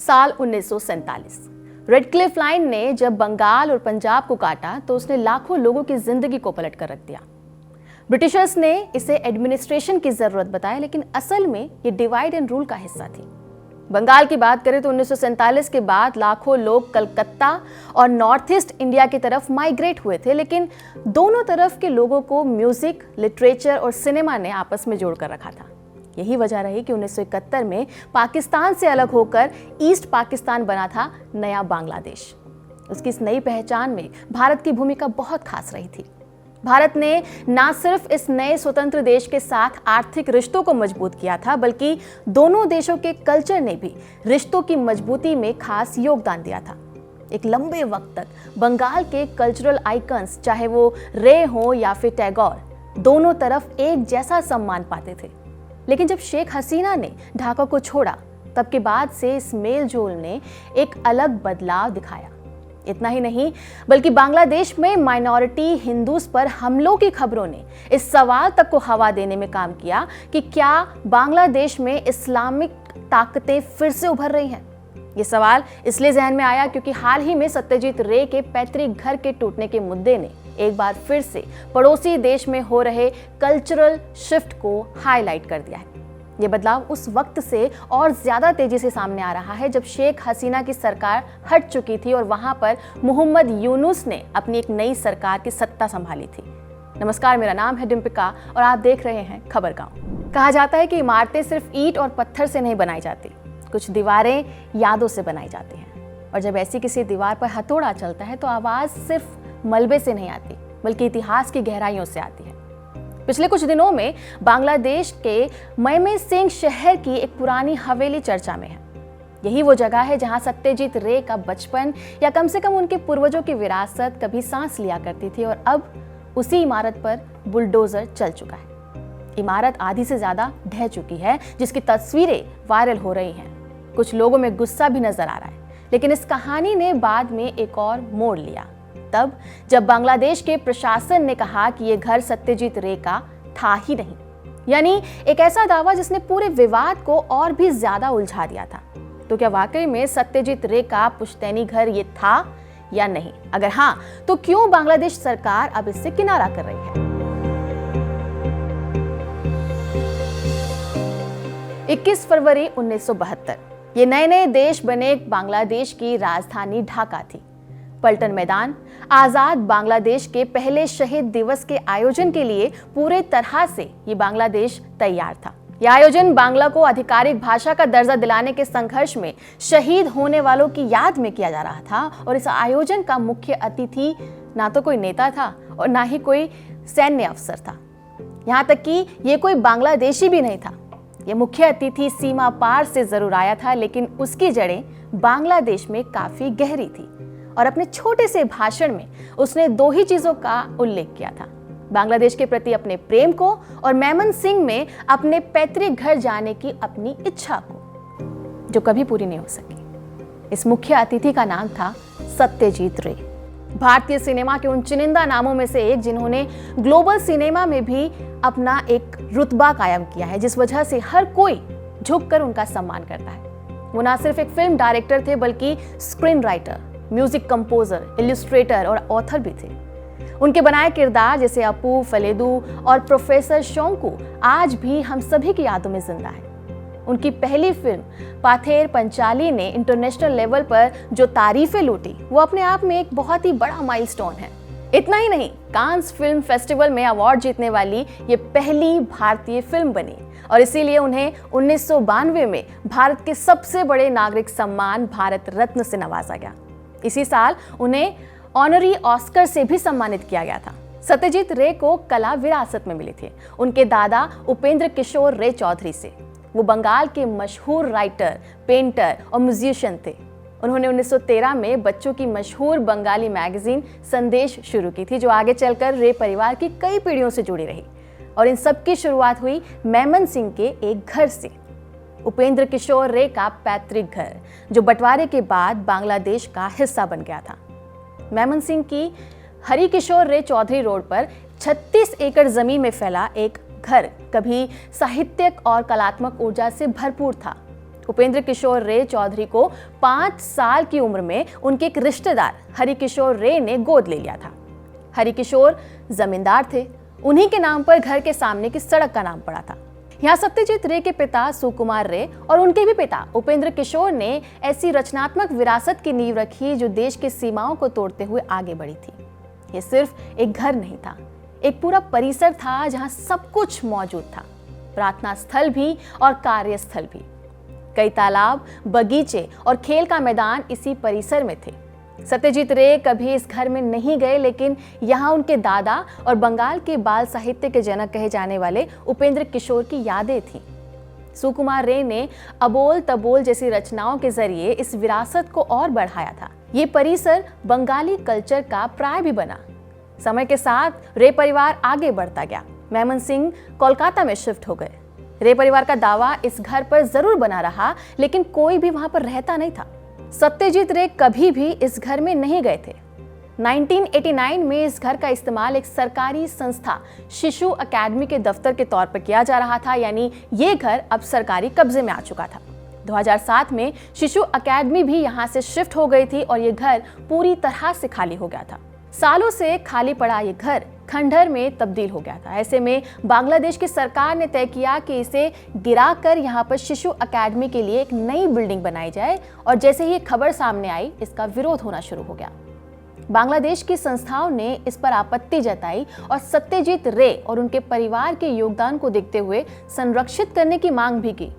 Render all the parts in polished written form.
साल 1947। Red Cliff line ने जब बंगाल और पंजाब को काटा तो उसने लाखों लोगों की जिंदगी को पलट कर रख दिया। ब्रिटिशर्स ने इसे एडमिनिस्ट्रेशन की जरूरत बताया, लेकिन असल में ये डिवाइड एंड रूल का हिस्सा थी। बंगाल की बात करें तो 1947 के बाद लाखों लोग कलकत्ता और नॉर्थ ईस्ट इंडिया की तरफ माइग्रेट हुए थे, लेकिन दोनों तरफ के लोगों को म्यूजिक, लिटरेचर और सिनेमा ने आपस में जोड़कर रखा था। यही वजह रही कि 1971 में पाकिस्तान से अलग होकर ईस्ट पाकिस्तान बना था नया बांग्लादेश। उसकी इस नई पहचान में भारत की भूमिका बहुत खास रही थी। भारत ने न सिर्फ इस नए स्वतंत्र देश के साथ आर्थिक रिश्तों को मजबूत किया था, बल्कि दोनों देशों के कल्चर ने भी रिश्तों की मजबूती में खास योगदान दिया था। एक लंबे वक्त तक बंगाल के कल्चरल आइकन्स, चाहे वो रे हो या फिर टैगोर, दोनों तरफ एक जैसा सम्मान पाते थे। लेकिन जब शेख हसीना ने ढाका को छोड़ा, तब के बाद से इस मेल जोल ने एक अलग बदलाव दिखाया। इतना ही नहीं, बल्कि बांग्लादेश में माइनॉरिटी हिंदूज पर हमलों की खबरों ने इस सवाल तक को हवा देने में काम किया कि क्या बांग्लादेश में इस्लामिक ताकतें फिर से उभर रही हैं। ये सवाल इसलिए जहन में आया क्योंकि हाल ही में सत्यजीत रे के पैतृक घर के टूटने के मुद्दे ने एक बार फिर से पड़ोसी देश में हो रहे कल्चरल शिफ्ट को हाईलाइट कर दिया है। ये बदलाव उस वक्त से और ज्यादा तेजी से सामने आ रहा है जब शेख हसीना की सरकार हट चुकी थी और वहां पर मोहम्मद यूनुस ने अपनी एक नई सरकार की सत्ता संभाली थी। नमस्कार, मेरा नाम है डिम्पिका और आप देख रहे हैं खबर गांव। कहा जाता है कि इमारतें सिर्फ ईंट और पत्थर से नहीं बनाई जाती, कुछ दीवारें यादों से बनाई जाती हैं। और जब ऐसी किसी दीवार पर हथौड़ा चलता है तो आवाज सिर्फ मलबे से नहीं आती, बल्कि इतिहास की गहराइयों से आती है। पिछले कुछ दिनों में बांग्लादेश के मयमेंसिंह शहर की एक पुरानी हवेली चर्चा में है। यही वो जगह है जहां सत्यजीत रे का बचपन या कम से कम उनके पूर्वजों की विरासत कभी सांस लिया करती थी, और अब उसी इमारत पर बुलडोजर चल चुका है। इमारत आधी से ज्यादा ढह चुकी है, जिसकी तस्वीरें वायरल हो रही हैं। कुछ लोगों में गुस्सा भी नजर आ रहा है, लेकिन इस कहानी ने बाद में एक और मोड़ लिया, तब जब बांग्लादेश के प्रशासन ने कहा कि यह घर सत्यजीत रे का था ही नहीं। यानी एक ऐसा दावा जिसने पूरे विवाद को और भी ज्यादा उलझा दिया था। तो क्या वाकई में सत्यजीत रे का पुश्तैनी घर ये था या नहीं? अगर हाँ, तो क्यों बांग्लादेश सरकार अब इससे किनारा कर रही है? 21 फरवरी 1972 ये नए देश बने बांग्लादेश की राजधानी ढाका थी। पलटन मैदान आजाद बांग्लादेश के पहले शहीद दिवस के आयोजन के लिए पूरे तरह से ये बांग्लादेश तैयार था। यह आयोजन बांग्ला को आधिकारिक भाषा का दर्जा दिलाने के संघर्ष में शहीद होने वालों की याद में किया जा रहा था। और इस आयोजन का मुख्य अतिथि ना तो कोई नेता था और ना ही कोई सैन्य अफसर था। यहाँ तक कि ये कोई बांग्लादेशी भी नहीं था। ये मुख्य अतिथि सीमा पार से जरूर आया था, लेकिन उसकी जड़ें बांग्लादेश में काफी गहरी थी। और अपने छोटे से भाषण में उसने दो ही चीजों का उल्लेख किया था, बांग्लादेश के प्रति अपने प्रेम को और मेमनसिंह में अपने पैतृक घर जाने की अपनी इच्छा को, जो कभी पूरी नहीं हो सकी। इस मुख्य अतिथि का नाम था सत्यजीत रे, भारतीय सिनेमा के उन चुनिंदा नामों में से एक जिन्होंने ग्लोबल सिनेमा में भी अपना एक रुतबा कायम किया है, जिस वजह से हर कोई झुककर उनका सम्मान करता है। वो ना सिर्फ एक फिल्म डायरेक्टर थे, बल्कि screen writer, music composer, Illustrator और ऑथर भी थे। उनके बनाए किरदार जैसे अपू, फलेदू और प्रोफेसर शोंकू आज भी हम सभी की यादों में जिंदा है। उनकी पहली फिल्म पाथेर पंचाली ने इंटरनेशनल लेवल पर जो तारीफें लूटी, वो अपने आप में एक बहुत ही बड़ा माइलस्टोन है। इतना ही नहीं, कांस फिल्म फेस्टिवल में अवार्ड जीतने वाली ये पहली भारतीय फिल्म बनी और इसीलिए उन्हें 1992 में भारत के सबसे बड़े नागरिक सम्मान भारत रत्न से नवाजा गया। इसी साल उन्हें ऑनरी ऑस्कर से भी सम्मानित किया गया था। सत्यजीत रे को कला विरासत में मिली थी उनके दादा उपेंद्र किशोर रे चौधरी से। वो बंगाल के मशहूर राइटर, पेंटर और म्यूजिशियन थे। उन्होंने 1913 में बच्चों की मशहूर बंगाली मैगजीन संदेश शुरू की थी, जो आगे चलकर रे परिवार की कई पीढ़ियों से जुड़ी रही। और इन सब की शुरुआत हुई मेमनसिंह के एक घर से, उपेंद्र किशोर रे का पैतृक घर, जो बंटवारे के बाद बांग्लादेश का हिस्सा बन गया था। मेमनसिंह की हरि किशोर रे चौधरी रोड पर 36 एकड़ जमीन में फैला एक घर कभी साहित्यिक और कलात्मक ऊर्जा से भरपूर था। उपेंद्र किशोर रे चौधरी को 5 साल की उम्र में उनके एक रिश्तेदार हरिकिशोर रे ने गोद ले लिया था। हरिकिशोर जमींदार थे, उन्हीं के नाम पर घर के सामने की सड़क का नाम पड़ा था। यहाँ सत्यजीत रे के पिता सुकुमार रे और उनके भी पिता उपेंद्र किशोर ने ऐसी रचनात्मक विरासत की नींव रखी जो देश की सीमाओं को तोड़ते हुए आगे बढ़ी थी। ये सिर्फ एक घर नहीं था, एक पूरा परिसर था जहाँ सब कुछ मौजूद था, प्रार्थना स्थल भी और कार्यस्थल भी। कई तालाब, बगीचे और खेल का मैदान इसी परिसर में थे। सत्यजीत रे कभी इस घर में नहीं गए, लेकिन यहाँ उनके दादा और बंगाल के बाल साहित्य के जनक कहे जाने वाले उपेंद्र किशोर की यादें थीं। सुकुमार रे ने अबोल तबोल जैसी रचनाओं के जरिए इस विरासत को और बढ़ाया था। ये परिसर बंगाली कल्चर का प्राय भी बना। समय के साथ रे परिवार आगे बढ़ता गया। मेमन सिंह कोलकाता में शिफ्ट हो गए। रे परिवार का दावा इस घर पर जरूर बना रहा, लेकिन कोई भी वहां पर रहता नहीं था। सत्यजीत रे कभी भी इस घर में नहीं गए थे। 1989 में इस घर का इस्तेमाल एक सरकारी संस्था शिशु अकेडमी के दफ्तर के तौर पर किया जा रहा था, यानी ये घर अब सरकारी कब्जे में आ चुका था। 2007 में शिशु अकेडमी भी यहाँ से शिफ्ट हो गई थी और ये घर पूरी तरह से खाली हो गया था। सालों से खाली पड़ा ये घर खंडहर में तब्दील हो गया था। ऐसे में बांग्लादेश की सरकार ने तय किया कि इसे गिराकर यहाँ पर शिशु अकेडमी के लिए एक नई बिल्डिंग बनाई जाए, और जैसे ही ये खबर सामने आई, इसका विरोध होना शुरू हो गया। बांग्लादेश की संस्थाओं ने इस पर आपत्ति जताई और सत्यजीत रे और उनके परिवार के योगदान को देखते हुए संरक्षित करने की मांग भी की।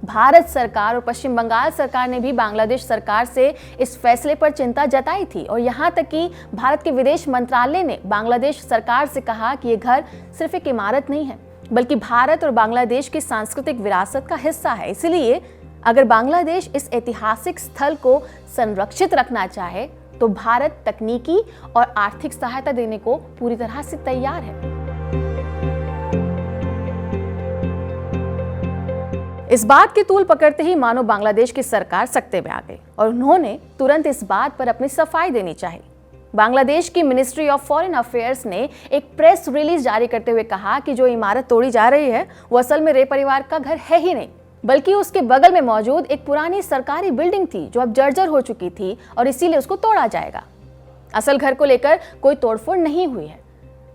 भारत सरकार और पश्चिम बंगाल सरकार ने भी बांग्लादेश सरकार से इस फैसले पर चिंता जताई थी, और यहाँ तक कि भारत के विदेश मंत्रालय ने बांग्लादेश सरकार से कहा कि ये घर सिर्फ एक इमारत नहीं है, बल्कि भारत और बांग्लादेश की सांस्कृतिक विरासत का हिस्सा है। इसलिए अगर बांग्लादेश इस ऐतिहासिक स्थल को संरक्षित रखना चाहे तो भारत तकनीकी और आर्थिक सहायता देने को पूरी तरह से तैयार है। इस बात की तूल पकड़ते ही मानो बांग्लादेश की सरकार सकते में आ गई और उन्होंने तुरंत इस बात पर अपनी सफाई देनी चाहिए। बांग्लादेश की मिनिस्ट्री ऑफ फॉरेन अफेयर्स ने एक प्रेस रिलीज जारी करते हुए कहा कि जो इमारत तोड़ी जा रही है वो असल में रे परिवार का घर है ही नहीं, बल्कि उसके बगल में मौजूद एक पुरानी सरकारी बिल्डिंग थी जो अब जर्जर हो चुकी थी और इसीलिए उसको तोड़ा जाएगा। असल घर को लेकर कोई तोड़फोड़ नहीं हुई है,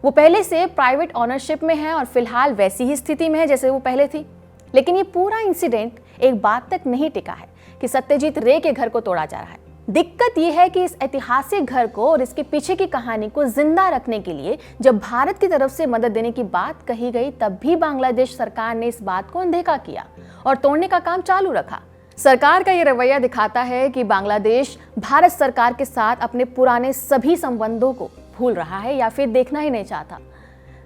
वो पहले से प्राइवेट ऑनरशिप में है और फिलहाल वैसी ही स्थिति में है जैसे वो पहले थी। लेकिन ये पूरा इंसिडेंट एक बात तक नहीं टिका है कि सत्यजीत रे के घर को तोड़ा जा रहा है। दिक्कत यह है कि इस ऐतिहासिक घर को और इसके पीछे की कहानी को जिंदा रखने के लिए जब भारत की तरफ से मदद देने की बात कही गई, तब भी बांग्लादेश सरकार ने इस बात को अनदेखा किया और तोड़ने का काम चालू रखा। सरकार का ये रवैया दिखाता है कि बांग्लादेश भारत सरकार के साथ अपने पुराने सभी संबंधों को भूल रहा है या फिर देखना ही नहीं चाहता।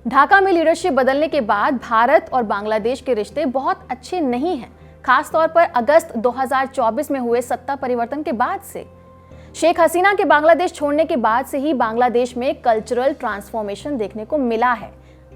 ढाका में लीडरशिप बदलने के बाद भारत और बांग्लादेश के रिश्ते बहुत अच्छे नहीं हैं, खासतौर पर अगस्त 2024 में हुए सत्ता परिवर्तन के बाद से। शेख हसीना के बांग्लादेश छोड़ने के बाद से ही बांग्लादेश में कल्चरल ट्रांसफॉर्मेशन देखने को मिला है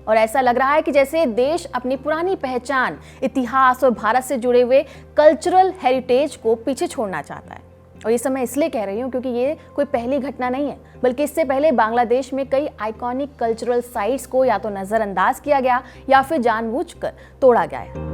और ऐसा लग रहा है कि जैसे देश अपनी पुरानी पहचान, इतिहास और भारत से जुड़े हुए कल्चरल हेरिटेज को पीछे छोड़ना चाहता है। और ये सब मैं इसलिए कह रही हूँ क्योंकि ये कोई पहली घटना नहीं है, बल्कि इससे पहले बांग्लादेश में कई आइकॉनिक कल्चरल साइट्स को या तो नज़रअंदाज किया गया या फिर जानबूझकर तोड़ा गया है।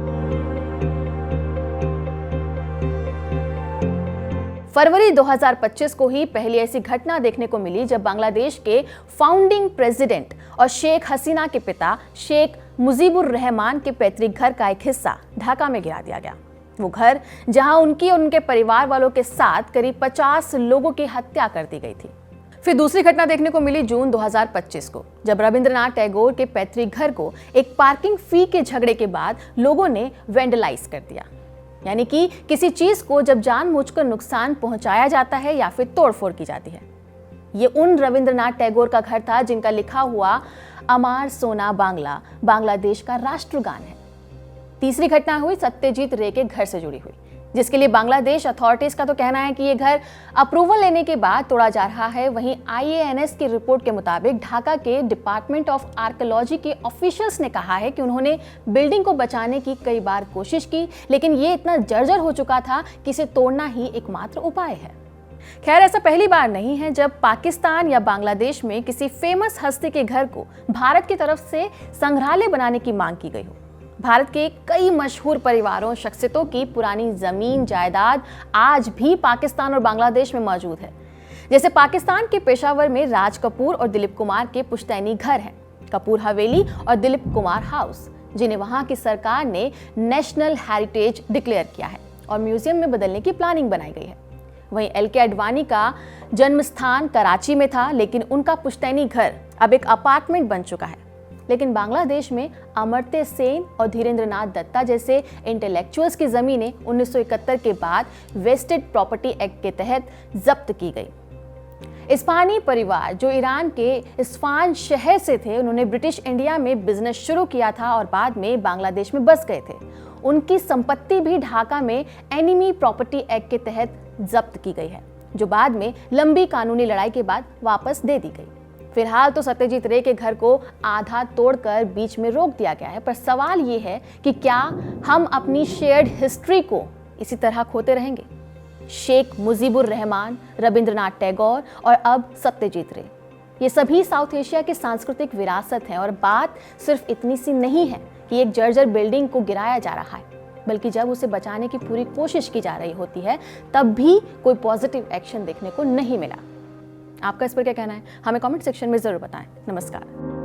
फरवरी 2025 को ही पहली ऐसी घटना देखने को मिली जब बांग्लादेश के फाउंडिंग प्रेसिडेंट और शेख हसीना के पिता शेख मुजीबुर रहमान के पैतृक घर का एक हिस्सा ढाका में गिरा दिया गया। वो घर जहां उनकी और उनके परिवार वालों के साथ करीब 50 लोगों की हत्या कर दी गई थी। फिर दूसरी घटना देखने को मिली जून 2025 को, जब रविंद्रनाथ टैगोर के पैतृक घर को एक पार्किंग फी के झगड़े के बाद लोगों ने वेंडलाइज कर दिया, यानी कि किसी चीज को जब जानबूझकर नुकसान पहुंचाया जाता है या फिर तोड़फोड़ की जाती है। ये उन रविंद्रनाथ टैगोर का घर था जिनका लिखा हुआ अमार सोना बांग्ला बांग्लादेश का राष्ट्रगान है। तीसरी घटना हुई सत्यजीत रे के घर से जुड़ी हुई, जिसके लिए बांग्लादेश अथॉरिटीज का तो कहना है कि ये घर अप्रूवल लेने के बाद तोड़ा जा रहा है। वहीं IANS की रिपोर्ट के मुताबिक ढाका के डिपार्टमेंट ऑफ आर्कियोलॉजी के ऑफिशियल्स ने कहा है कि उन्होंने बिल्डिंग को बचाने की कई बार कोशिश की, लेकिन ये इतना जर्जर हो चुका था कि इसे तोड़ना ही एकमात्र उपाय है। खैर, ऐसा पहली बार नहीं है जब पाकिस्तान या बांग्लादेश में किसी फेमस हस्ती के घर को भारत की तरफ से संग्रहालय बनाने की मांग की गई हो। भारत के कई मशहूर परिवारों, शख्सियतों की पुरानी जमीन जायदाद आज भी पाकिस्तान और बांग्लादेश में मौजूद है। जैसे पाकिस्तान के पेशावर में राज कपूर और दिलीप कुमार के पुश्तैनी घर हैं, कपूर हवेली और दिलीप कुमार हाउस, जिन्हें वहां की सरकार ने नेशनल हेरिटेज डिक्लेयर किया है और म्यूजियम में बदलने की प्लानिंग बनाई गई है। वहीं एलके आडवाणी का जन्म स्थान कराची में था, लेकिन उनका पुश्तैनी घर अब एक अपार्टमेंट बन चुका है। लेकिन बांग्लादेश में अमर्त्य सेन और धीरेंद्रनाथ दत्ता जैसे इंटेलेक्चुअल्स की जमीनें 1971 के बाद वेस्टेड प्रॉपर्टी एक्ट के तहत जब्त की गई। इस्पानी परिवार जो ईरान के इस्फान शहर से थे, उन्होंने ब्रिटिश इंडिया में बिजनेस शुरू किया था और बाद में बांग्लादेश में बस गए थे। उनकी संपत्ति भी ढाका में एनिमी प्रॉपर्टी एक्ट के तहत जब्त की गई है, जो बाद में लंबी कानूनी लड़ाई के बाद वापस दे दी गई। फिलहाल तो सत्यजीत रे के घर को आधा तोड़कर बीच में रोक दिया गया है, पर सवाल ये है कि क्या हम अपनी शेयर्ड हिस्ट्री को इसी तरह खोते रहेंगे? शेख मुजीबुर रहमान, रविंद्रनाथ टैगोर और अब सत्यजीत रे, ये सभी साउथ एशिया की सांस्कृतिक विरासत हैं। और बात सिर्फ इतनी सी नहीं है कि एक जर्जर बिल्डिंग को गिराया जा रहा है, बल्कि जब उसे बचाने की पूरी कोशिश की जा रही होती है, तब भी कोई पॉजिटिव एक्शन देखने को नहीं मिला। आपका इस पर क्या कहना है? हमें कमेंट सेक्शन में जरूर बताएं। नमस्कार।